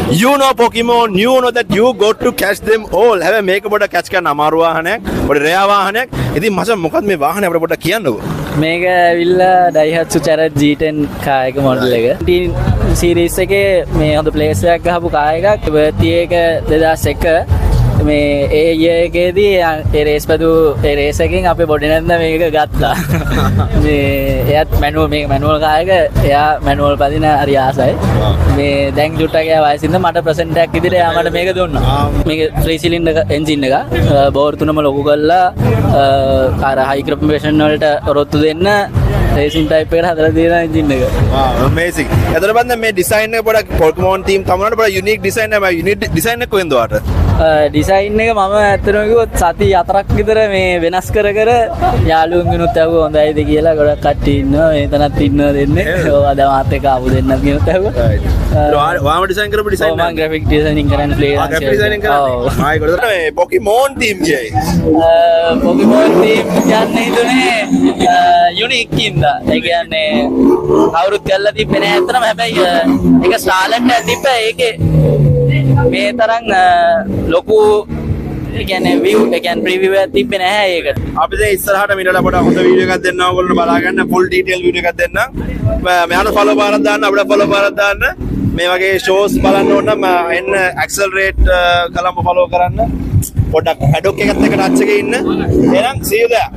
You know Pokemon, you know that you got to catch them all. හැබැයි මේක පොඩ catch කරන්න අමාරු වාහනයක්, පොඩ රෙයා වාහනයක්. ඉතින් මචං මොකක්ද මේ වාහනේ අපිට පොඩ්ඩක් කියන්නකෝ. මේක ඇවිල්ලා Daihatsu Charger G10 කාර් එක මොඩල් එක. 15 සීරීස් එකේ මේ හොඳ ප්ලේස් එකක් ගහපු කාර් එකක්. බර්ත්ඩේ එක 2001 මේ ඒ ඊයේ එකේදී ඒ රේස් පදු ඒ රේස් එකෙන් අපේ බොඩි නැන්ද මේක ගත්තා. මේ එයාත් මැනුවල් කාර් එක එයා මැනුවල් පදින හරි ආසයි. මේ දැන් චුට්ටක් එයා වයසින්ද මට ප්‍රසන්ට් එකක් විදිහට එයා මට මේක දුන්නා. මේක 3 සිලින්ඩර් එන්ජින් එක. බෝර් තුනම ලොකු කරලා අර හයි කම්ප්‍රෙෂන් වලට ඔරොත්තු දෙන්න රේසින් ටයිප් එකට හදලා තියෙන එන්ජින් එක. amazing. එතන බන්ද මේ ඩිසයින් එක පොඩක් Pokemon theme තමනට පොඩ යුනික් ඩිසයින් එක යුනික් ඩිසයින් එක කොහෙන්ද වාට? ඩිසයින් එක මම ඇත්තටම කිව්වොත් සති 4ක් විතර මේ වෙනස් කර යාළුවන්ගෙනුත් ඇහුවා හොඳයිද කියලා. ගොඩක් කට්ටිය ඉන්නවා එතනත් ඉන්නවා දෙන්නේ. ඔය අද මාත් එක්ක ආපු දෙන්නත් ගෙනුත් ඇහුවා. වාම ඩිසයින් කරපු ඩිසයින් මම ග්‍රැෆික් ඩිසයිනින් කරන්නේ ෆ්ලේවර් ග්‍රැෆික් ඩිසයිනින් කරන්නේ. ආයි ගොඩක් මේ Pokemon theme කියයි. Pokemon theme කියන්නේ හිතුනේ යුනික් ඉඳලා. ඒ කියන්නේ කවුරුත් කරලා තිබ්බේ නැහැ අතරම. හැබැයි ඒක ස්ටාර්ලට් එකක් තිබ්බා. ඒකේ මේ තරම් ලොකු ඒ කියන්නේ view ඒ කියන්නේ preview එකක් තිබ්බේ නැහැ ඒකට. අපි දැන් ඉස්සරහට මීටලා පොඩ හොඳ වීඩියෝ එකක් දෙන්න ඕගොල්ලෝ බලා ගන්න full detail වීඩියෝ එකක් දෙන්න. මෙයාට follow බාරක් දාන්න අපිට follow බාරක් දාන්න. මේ වගේ shows බලන්න ඕන නම් එන්න accelerate කලම්බ follow කරන්න. පොඩක් paddock එකත් එක්ක touch එකේ ඉන්න. එහෙනම් see you there.